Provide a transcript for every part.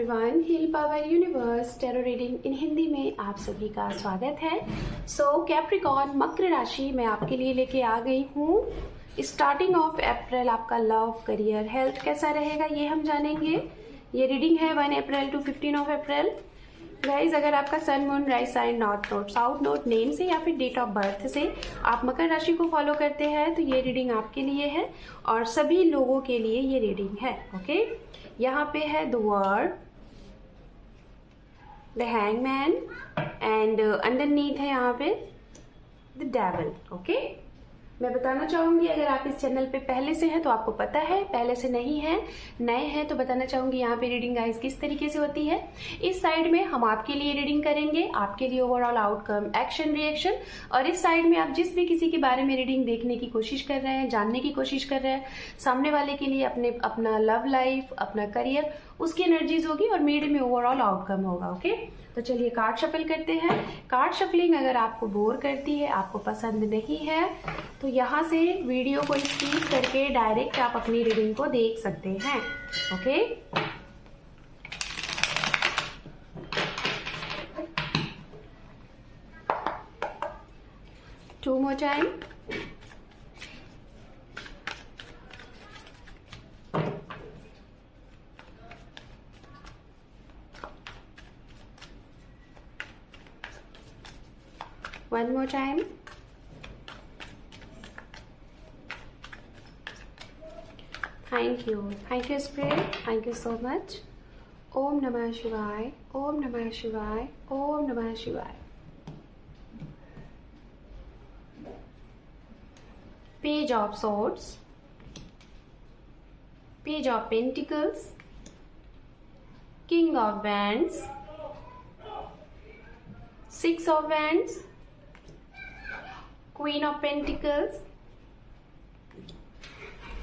Everyone, heal power universe tarot reading in Hindi में आप सभी का स्वागत है। कैप्रिकॉर्न मकर राशि मैं आपके लिए लेके आ गई हूँ। स्टार्टिंग ऑफ अप्रैल आपका लव, करियर, हेल्थ कैसा रहेगा ये हम जानेंगे। ये रीडिंग है 1 April to 15 of April. Guys, अगर आपका sun, moon, rise sign, north node, south node name से या फिर डेट ऑफ बर्थ से आप मकर राशि को फॉलो करते हैं तो ये रीडिंग आपके लिए है और सभी लोगों के लिए ये रीडिंग है। ओके, यहाँ पे है the word, the hangman and underneath है यहाँ पे द डेविल। ओके, मैं बताना चाहूंगी अगर आप इस चैनल पे पहले से हैं तो आपको पता है, पहले से नहीं है, नए हैं तो बताना चाहूंगी यहाँ पे रीडिंग गाइस किस तरीके से होती है। इस साइड में हम आपके लिए रीडिंग करेंगे, आपके लिए ओवरऑल आउटकम, एक्शन, रिएक्शन, और इस साइड में आप जिस भी किसी के बारे में रीडिंग देखने की कोशिश कर रहे हैं, जानने की कोशिश कर रहे हैं, सामने वाले के लिए अपना लव लाइफ, अपना करियर, उसकी एनर्जीज होगी और मिड में ओवरऑल आउटकम होगा। ओके, तो चलिए कार्ड शफल करते हैं। कार्ड शफलिंग अगर आपको बोर करती है, आपको पसंद नहीं है, तो यहाँ से वीडियो को स्किप करके डायरेक्ट आप अपनी रीडिंग को देख सकते हैं। Okay, two more time. One more time. Thank you Spirit, thank you so much. Om Namah Shivaya, Om Namah Shivaya, Om Namah Shivaya. Page of Swords, Page of Pentacles, King of Wands, Six of Wands, Queen of Pentacles,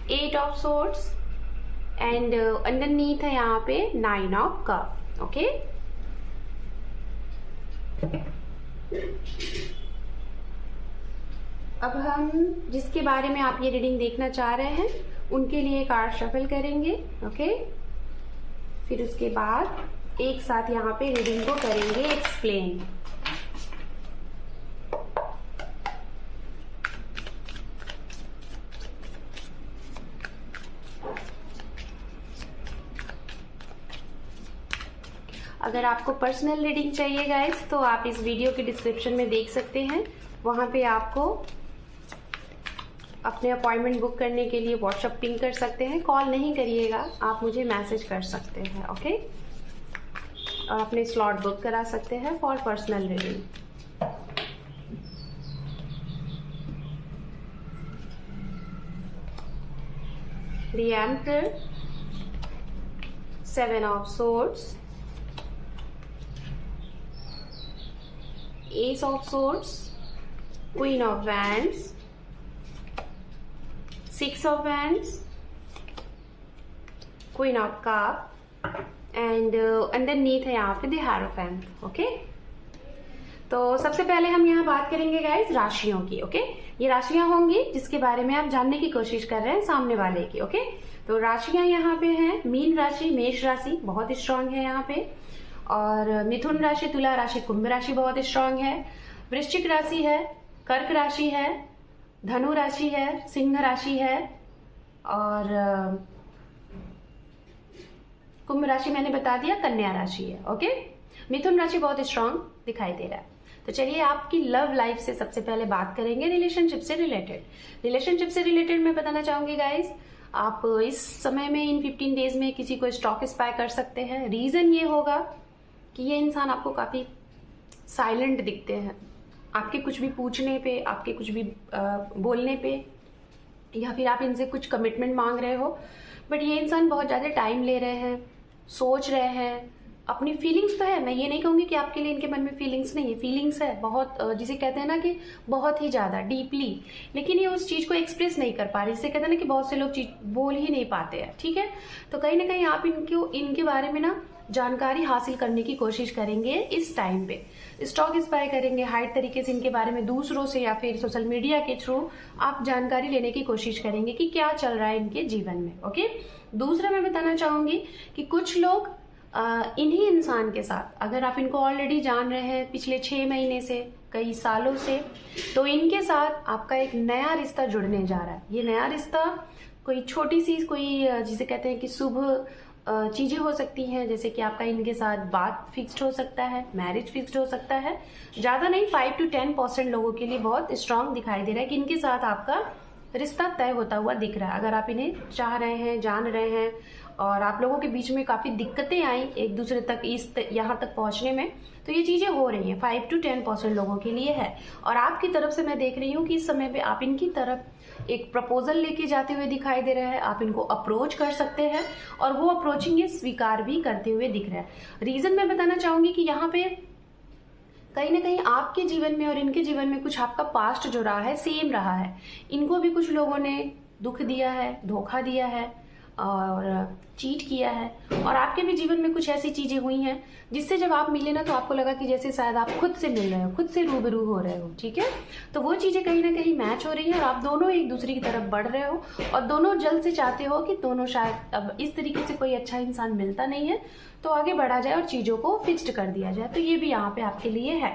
Eight of Swords and underneath है यहाँ पे Nine of Cups। Okay, अब हम जिसके बारे में आप ये रीडिंग देखना चाह रहे हैं उनके लिए कार्ड शफल करेंगे। ओके, फिर उसके बाद एक साथ यहाँ पे रीडिंग को करेंगे एक्सप्लेन। अगर आपको पर्सनल रीडिंग चाहिए गाइस तो आप इस वीडियो के डिस्क्रिप्शन में देख सकते हैं, वहां पे आपको अपने अपॉइंटमेंट बुक करने के लिए व्हाट्सएप पिंग कर सकते हैं। कॉल नहीं करिएगा, आप मुझे मैसेज कर सकते हैं। ओके, और अपने स्लॉट बुक करा सकते हैं for personal reading. The emperor, seven of swords, Ace of Swords, Queen of Wands, Six of Wands, Queen of Cups and underneath है यहाँ पे the Hierophant। ओके, तो सबसे पहले हम यहाँ बात करेंगे गाइस राशियों की। ओके, ये राशियां होंगी जिसके बारे में आप जानने की कोशिश कर रहे हैं सामने वाले की। ओके, तो राशियां यहाँ पे हैं मीन राशि, मेष राशि बहुत स्ट्रांग है यहाँ पे, और मिथुन राशि, तुला राशि, कुंभ राशि बहुत स्ट्रांग है, वृश्चिक राशि है, कर्क राशि है, धनु राशि है, सिंह राशि है, और कुंभ राशि मैंने बता दिया, कन्या राशि है। ओके, मिथुन राशि बहुत स्ट्रांग दिखाई दे रहा है। तो चलिए आपकी लव लाइफ से सबसे पहले बात करेंगे, रिलेशनशिप से रिलेटेड मैं बताना चाहूंगी गाइस, आप इस समय में इन 15 डेज में किसी को स्टॉक स्पाई कर सकते हैं। रीजन ये होगा कि ये इंसान आपको काफी साइलेंट दिखते हैं, आपके कुछ भी पूछने पे, आपके कुछ भी बोलने पे, या फिर आप इनसे कुछ कमिटमेंट मांग रहे हो, बट ये इंसान बहुत ज्यादा टाइम ले रहे हैं, सोच रहे हैं, अपनी फीलिंग्स तो है, मैं ये नहीं कहूंगी कि आपके लिए इनके मन में फीलिंग्स नहीं है, फीलिंग्स है बहुत, जिसे कहते हैं ना कि बहुत ही ज्यादा डीपली, लेकिन ये उस चीज को एक्सप्रेस नहीं कर पा रहे, जिसे कहते हैं ना कि बहुत से लोग चीज बोल ही नहीं पाते हैं। ठीक है, तो कहीं ना कहीं आप इनके बारे में ना जानकारी हासिल करने की कोशिश करेंगे। इस टाइम पे स्टॉक स्पाई करेंगे, हाइड तरीके से इनके बारे में दूसरों से या फिर सोशल मीडिया के थ्रू आप जानकारी लेने की कोशिश करेंगे कि क्या चल रहा है इनके जीवन में। ओके, दूसरा मैं बताना चाहूंगी कि कुछ लोग इन्हीं इंसान के साथ अगर आप इनको ऑलरेडी जान रहे हैं पिछले 6 महीने से, कई सालों से, तो इनके साथ आपका एक नया रिश्ता जुड़ने जा रहा है। ये नया रिश्ता कोई छोटी सी, कोई जिसे कहते हैं कि शुभ चीजें हो सकती हैं, जैसे कि आपका इनके साथ बात फिक्स्ड हो सकता है, मैरिज फिक्स्ड हो सकता है। ज्यादा नहीं, 5 to 10% लोगों के लिए बहुत स्ट्रांग दिखाई दे रहा है कि इनके साथ आपका रिश्ता तय होता हुआ दिख रहा है। अगर आप इन्हें चाह रहे हैं, जान रहे हैं, और आप लोगों के बीच में काफी दिक्कतें आई एक दूसरे तक, यहाँ तक पहुंचने में, तो ये चीजें हो रही हैं। 5 to 10% लोगों के लिए है। और आपकी तरफ से मैं देख रही हूँ कि इस समय पे आप इनकी तरफ एक प्रपोजल लेके जाते हुए दिखाई दे रहे हैं। आप इनको अप्रोच कर सकते हैं और वो अप्रोचिंग ये स्वीकार भी करते हुए दिख रहा है। रीजन मैं बताना चाहूंगी कि यहाँ पे कहीं ना कहीं आपके जीवन में और इनके जीवन में कुछ आपका पास्ट जो रहा है सेम रहा है। इनको भी कुछ लोगों ने दुख दिया है, धोखा दिया है और चीट किया है, और आपके भी जीवन में कुछ ऐसी चीजें हुई हैं जिससे जब आप मिले ना तो आपको लगा कि जैसे शायद आप खुद से मिल रहे हो, खुद से रूबरू हो रहे हो। ठीक है, तो वो चीजें कहीं ना कहीं मैच हो रही है और आप दोनों एक दूसरे की तरफ बढ़ रहे हो और दोनों जल्द से चाहते हो कि दोनों शायद अब इस तरीके से कोई अच्छा इंसान मिलता नहीं है तो आगे बढ़ा जाए और चीजों को फिक्स्ड कर दिया जाए। तो ये भी यहाँ पे आपके लिए है।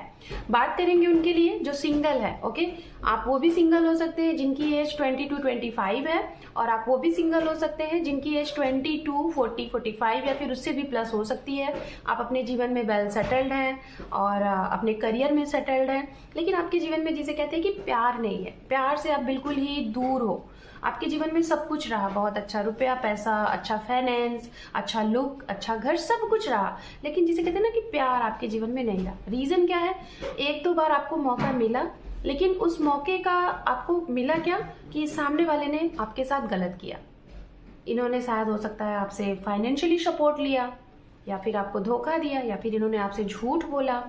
बात करेंगे उनके लिए जो सिंगल है। ओके, आप वो भी सिंगल हो सकते हैं जिनकी एज 20 to 25 है, और आप वो भी सिंगल हो सकते हैं जिनकी एज 20 to 40, 45 या फिर उससे भी प्लस हो सकती है। आप अपने जीवन में वेल सेटल्ड हैं और अपने करियर में सेटल्ड हैं, लेकिन आपके जीवन में जिसे कहते हैं कि प्यार नहीं है, प्यार से आप बिल्कुल ही दूर हो। आपके जीवन में सब कुछ रहा, बहुत अच्छा रुपया पैसा, अच्छा फाइनेंस, अच्छा लुक, अच्छा घर, सब कुछ रहा, लेकिन जिसे कहते हैं ना कि प्यार आपके जीवन में नहीं रहा। रीजन क्या है? 1-2 बार आपको मौका मिला, लेकिन उस मौके का आपको मिला क्या कि सामने वाले ने आपके साथ गलत किया। इन्होंने शायद हो सकता है आपसे फाइनेंशियली सपोर्ट लिया, या फिर आपको धोखा दिया, या फिर इन्होंने आपसे झूठ बोला।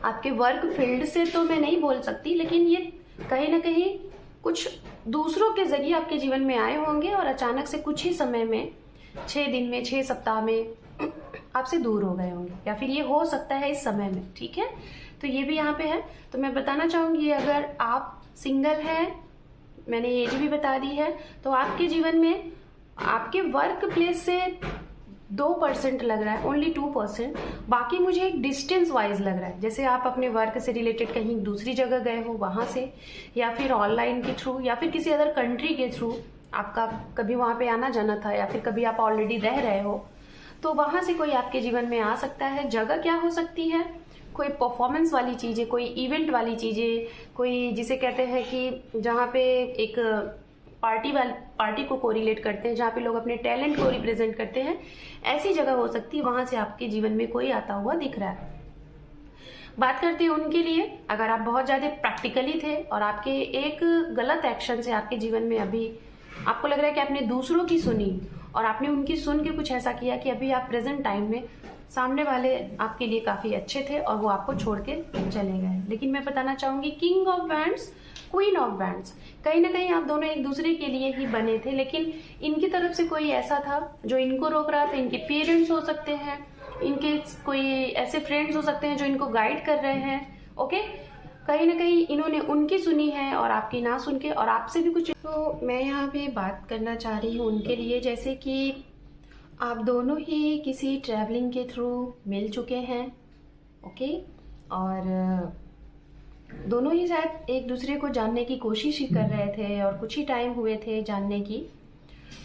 आपके वर्क फील्ड से तो मैं नहीं बोल सकती, लेकिन ये कहीं ना कहीं कुछ दूसरों के जरिए आपके जीवन में आए होंगे और अचानक से कुछ ही समय में, 6 दिन में, 6 सप्ताह में आपसे दूर हो गए होंगे, या फिर ये हो सकता है इस समय में। ठीक है, तो ये भी यहाँ पे है। तो मैं बताना चाहूंगी अगर आप सिंगल हैं, मैंने एज भी बता दी है, तो आपके जीवन में आपके वर्क प्लेस से 2% लग रहा है, ओनली 2%। बाकी मुझे एक डिस्टेंस वाइज लग रहा है, जैसे आप अपने वर्क से रिलेटेड कहीं दूसरी जगह गए हो वहां से, या फिर ऑनलाइन के थ्रू, या फिर किसी अदर कंट्री के थ्रू आपका कभी वहां पे आना जाना था, या फिर कभी आप ऑलरेडी रह रहे हो, तो वहां से कोई आपके जीवन में आ सकता है। जगह क्या हो सकती है? कोई परफॉर्मेंस वाली चीजें, कोई इवेंट वाली चीजें, कोई जिसे कहते हैं कि जहाँ पे एक पार्टी को कोरिलेट करते हैं, जहाँ पे लोग अपने टैलेंट को रिप्रेजेंट करते हैं, ऐसी जगह हो सकती है, वहां से आपके जीवन में कोई आता हुआ दिख रहा है। बात करते हैं उनके लिए, अगर आप बहुत ज्यादा प्रैक्टिकली थे और आपके एक गलत एक्शन से आपके जीवन में अभी आपको लग रहा है कि आपने दूसरों की सुनी और आपने उनकी सुन के कुछ ऐसा किया कि अभी आप प्रेजेंट टाइम में सामने वाले आपके लिए काफी अच्छे थे और वो आपको छोड़ के चले गए। लेकिन मैं बताना चाहूंगी king of wands, queen of wands, कहीं ना कहीं आप दोनों एक दूसरे के लिए ही बने थे, लेकिन इनकी तरफ से कोई ऐसा था जो इनको रोक रहा था। इनके पेरेंट्स हो सकते हैं, इनके कोई ऐसे फ्रेंड्स हो सकते हैं जो इनको गाइड कर रहे हैं। ओके, कहीं ना कहीं इन्होंने उनकी सुनी है और आपकी ना सुन के, और आपसे भी कुछ। तो मैं यहाँ पे बात करना चाह रही हूँ उनके लिए, जैसे कि आप दोनों ही किसी ट्रैवलिंग के थ्रू मिल चुके हैं। ओके, और दोनों ही शायद एक दूसरे को जानने की कोशिश ही कर रहे थे और कुछ ही टाइम हुए थे जानने की।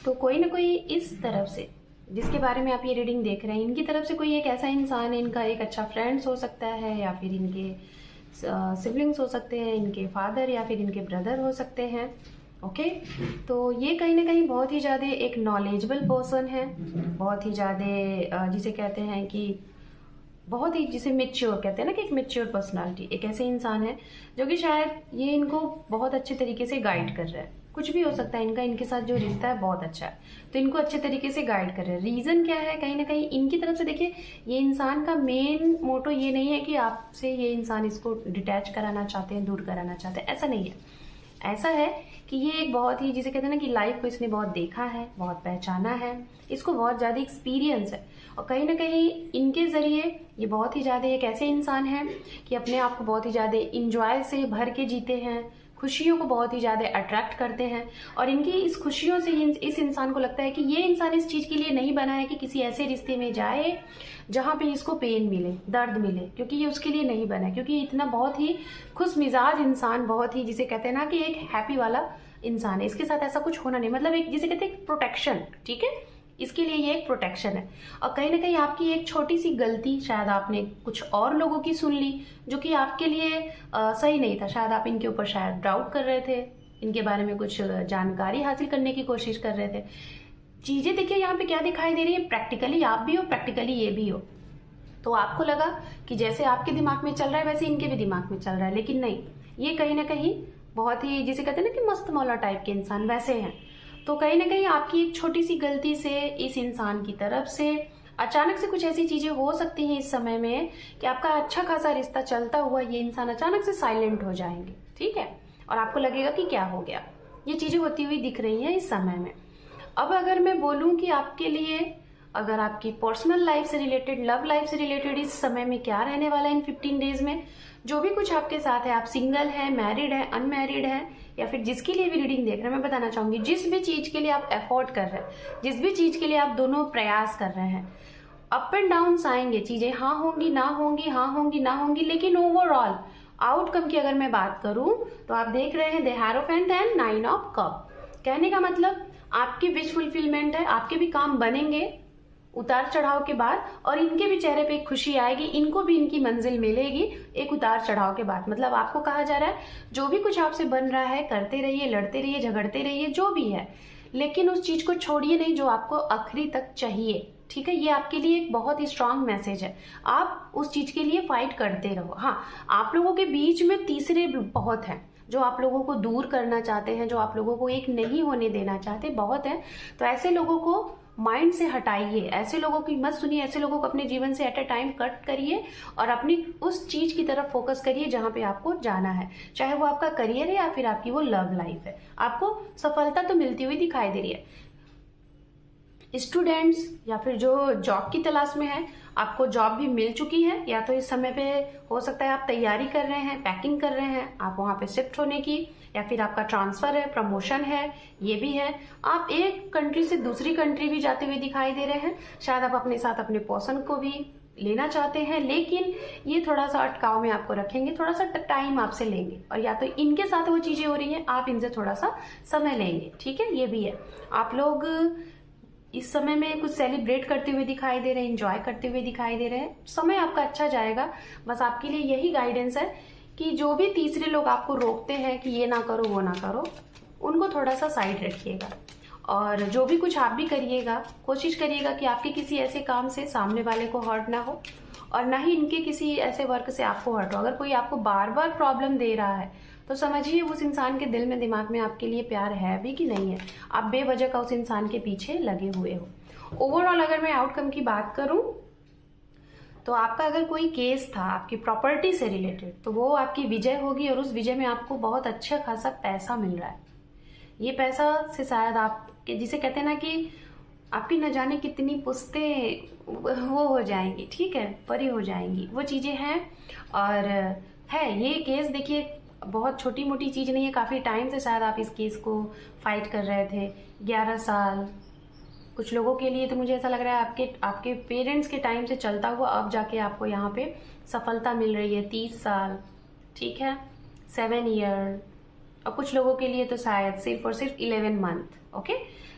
तो कोई ना कोई इस तरफ से, जिसके बारे में आप ये रीडिंग देख रहे हैं, इनकी तरफ से कोई एक ऐसा इंसान है, इनका एक अच्छा फ्रेंड्स हो सकता है, या फिर इनके सिबलिंग्स हो सकते हैं, इनके फादर या फिर इनके ब्रदर हो सकते हैं। ओके, तो ये कहीं ना कहीं बहुत ही ज़्यादा एक नॉलेजेबल पर्सन है, बहुत ही ज़्यादा जिसे कहते हैं कि बहुत ही, जिसे मेच्योर कहते हैं ना कि एक मेच्योर पर्सनालिटी, एक ऐसे इंसान है जो कि शायद ये इनको बहुत अच्छे तरीके से गाइड कर रहा है। कुछ भी हो सकता है, इनके साथ जो रिश्ता है बहुत अच्छा है, तो इनको अच्छे तरीके से गाइड कर रहे हैं। रीजन क्या है? कहीं ना कहीं इनकी तरफ से देखिए, ये इंसान का मेन मोटो ये नहीं है कि आपसे ये इंसान इसको डिटैच कराना चाहते हैं, दूर कराना चाहते हैं, ऐसा नहीं है। ऐसा है कि ये एक बहुत ही, जिसे कहते हैं ना कि लाइफ को इसने बहुत देखा है, बहुत पहचाना है, इसको बहुत ज्यादा एक्सपीरियंस है, और कहीं ना कहीं इनके जरिए ये बहुत ही ज्यादा एक ऐसे इंसान है कि अपने आप को बहुत ही ज्यादा इंजॉय से भर के जीते हैं, खुशियों को बहुत ही ज़्यादा अट्रैक्ट करते हैं और इनकी इस खुशियों से इस इंसान को लगता है कि ये इंसान इस चीज़ के लिए नहीं बना है कि किसी ऐसे रिश्ते में जाए जहाँ पे इसको पेन मिले, दर्द मिले, क्योंकि ये उसके लिए नहीं बना है। क्योंकि इतना बहुत ही खुश मिजाज इंसान, बहुत ही जिसे कहते हैं ना कि एक हैप्पी वाला इंसान है, इसके साथ ऐसा कुछ होना नहीं, मतलब एक जिसे कहते हैं प्रोटेक्शन, ठीक है, इसके लिए ये एक प्रोटेक्शन है। और कहीं ना कहीं आपकी एक छोटी सी गलती, शायद आपने कुछ और लोगों की सुन ली जो कि आपके लिए सही नहीं था, शायद आप इनके ऊपर शायद डाउट कर रहे थे, इनके बारे में कुछ जानकारी हासिल करने की कोशिश कर रहे थे। चीजें देखिए यहाँ पे क्या दिखाई दे रही है, प्रैक्टिकली आप भी हो, प्रैक्टिकली ये भी हो। तो आपको लगा कि जैसे आपके दिमाग में चल रहा है वैसे इनके भी दिमाग में चल रहा है, लेकिन नहीं, ये कहीं ना कहीं बहुत ही जिसे कहते हैं ना कि मस्त मौला टाइप के इंसान वैसे हैं। तो कहीं ना कहीं आपकी एक छोटी सी गलती से इस इंसान की तरफ से अचानक से कुछ ऐसी चीजें हो सकती हैं इस समय में कि आपका अच्छा खासा रिश्ता चलता हुआ ये इंसान अचानक से साइलेंट हो जाएंगे, ठीक है, और आपको लगेगा कि क्या हो गया। ये चीजें होती हुई दिख रही हैं इस समय में। अब अगर मैं बोलूं कि आपके लिए अगर आपकी पर्सनल लाइफ से रिलेटेड, लव लाइफ से रिलेटेड इस समय में क्या रहने वाला है इन 15 डेज में, जो भी कुछ आपके साथ है, आप सिंगल है, मैरिड है, अनमैरिड है, या फिर जिसके लिए भी रीडिंग देख रहे हैं, मैं बताना चाहूंगी जिस भी चीज के लिए आप एफोर्ड कर रहे हैं, जिस भी चीज के लिए आप दोनों प्रयास कर रहे हैं, अप एंड डाउन आएंगे, चीजें हाँ होंगी ना होंगी, हाँ होंगी ना होंगी, लेकिन ओवरऑल आउटकम की अगर मैं बात करूं तो आप देख रहे हैं the hierophant and 9 of cup. कहने का मतलब आपकी विश फुलफिलमेंट है, आपके भी काम बनेंगे उतार चढ़ाव के बाद, और इनके भी चेहरे पे एक खुशी आएगी, इनको भी इनकी मंजिल मिलेगी एक उतार चढ़ाव के बाद। मतलब आपको कहा जा रहा है जो भी कुछ आपसे बन रहा है करते रहिए, लड़ते रहिए, झगड़ते रहिए, जो भी है, लेकिन उस चीज को छोड़िए नहीं जो आपको आखिरी तक चाहिए, ठीक है। ये आपके लिए एक बहुत ही स्ट्रांग मैसेज है, आप उस चीज के लिए फाइट करते रहो। हाँ, आप लोगों के बीच में तीसरे बहुत हैं जो आप लोगों को दूर करना चाहते हैं, जो आप लोगों को एक नहीं होने देना चाहते, बहुत है। तो ऐसे लोगों को माइंड से हटाइए, ऐसे लोगों की मत सुनिए, ऐसे लोगों को अपने जीवन से एट अ टाइम कट करिए और अपनी उस चीज की तरफ फोकस करिए जहां पे आपको जाना है, चाहे वो आपका करियर है या फिर आपकी वो लव लाइफ है। आपको सफलता तो मिलती हुई दिखाई दे रही है। स्टूडेंट्स या फिर जो जॉब की तलाश में है, आपको जॉब भी मिल चुकी है, या तो इस समय पे हो सकता है आप तैयारी कर रहे हैं, पैकिंग कर रहे हैं, आप वहां पे शिफ्ट होने की, या फिर आपका ट्रांसफर है, प्रमोशन है, ये भी है। आप एक कंट्री से दूसरी कंट्री भी जाते हुए दिखाई दे रहे हैं, शायद आप अपने साथ अपने पर्सन को भी लेना चाहते हैं, लेकिन ये थोड़ा सा अटकाव में आपको रखेंगे, थोड़ा सा टाइम आपसे लेंगे, और या तो इनके साथ वो चीजें हो रही हैं, आप इनसे थोड़ा सा समय लेंगे, ठीक है, ये भी है। आप लोग इस समय में कुछ सेलिब्रेट करते हुए दिखाई दे रहे हैं, एंजॉय करते हुए दिखाई दे रहे हैं, समय आपका अच्छा जाएगा। बस आपके लिए यही गाइडेंस है कि जो भी तीसरे लोग आपको रोकते हैं कि ये ना करो वो ना करो, उनको थोड़ा सा साइड रखिएगा, और जो भी कुछ आप भी करिएगा कोशिश करिएगा कि आपके किसी ऐसे काम से सामने वाले को हर्ट ना हो, और ना ही इनके किसी ऐसे वर्क से आपको हर्ट हो। अगर कोई आपको बार बार प्रॉब्लम दे रहा है तो समझिए उस इंसान के दिल में दिमाग में आपके लिए प्यार है भी कि नहीं है, आप बेवजह का उस इंसान के पीछे लगे हुए हो। ओवरऑल अगर मैं आउटकम की बात करूं तो आपका अगर कोई केस था आपकी प्रॉपर्टी से रिलेटेड, तो वो आपकी विजय होगी, और उस विजय में आपको बहुत अच्छा खासा पैसा मिल रहा है। ये पैसा से शायद आपके जिसे कहते हैं ना कि आपकी न जाने कितनी पुश्तें वो हो जाएंगी, ठीक है, परी हो जाएंगी, वो चीजें हैं। और है ये केस, देखिए बहुत छोटी मोटी चीज नहीं है, काफी टाइम से शायद आप इस केस को फाइट कर रहे थे, 11 साल। कुछ लोगों के लिए तो मुझे ऐसा लग रहा है आपके पेरेंट्स के टाइम से चलता हुआ अब जाके आपको यहाँ पे सफलता मिल रही है, 30 साल, ठीक है, 7 ईयर, और कुछ लोगों के लिए तो शायद सिर्फ और सिर्फ 11 मंथ। ओके,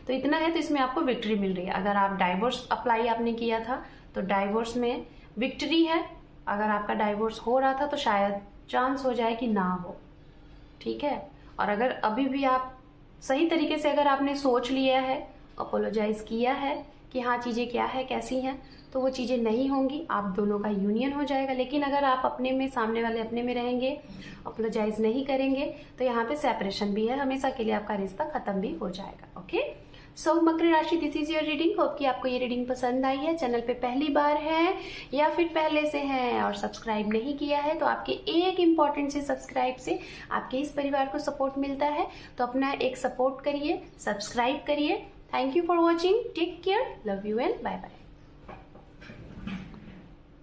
तो इतना है, तो इसमें आपको विक्ट्री मिल रही है। अगर आप डाइवोर्स अप्लाई आपने किया था तो डाइवोर्स में विक्ट्री है, अगर आपका डाइवोर्स हो रहा था तो शायद चांस हो जाए कि ना हो, ठीक है। और अगर अभी भी आप सही तरीके से अगर आपने सोच लिया है, अपोलोजाइज किया है कि हाँ चीजें क्या है कैसी हैं, तो वो चीजें नहीं होंगी, आप दोनों का यूनियन हो जाएगा। लेकिन अगर आप अपने में, सामने वाले अपने में रहेंगे, अपोलोजाइज नहीं करेंगे, तो यहाँ पे सेपरेशन भी है, हमेशा के लिए आपका रिश्ता खत्म भी हो जाएगा। ओके, सो मकर राशि, this is your reading. Hope कि आपको ये रीडिंग पसंद आई है। चैनल पे पहली बार है या फिर पहले से है और सब्सक्राइब नहीं किया है, तो आपके एक इम्पॉर्टेंट से सब्सक्राइब से आपके इस परिवार को सपोर्ट मिलता है, तो अपना एक सपोर्ट करिए, सब्सक्राइब करिए। Thank you for watching, take care, love you and bye bye.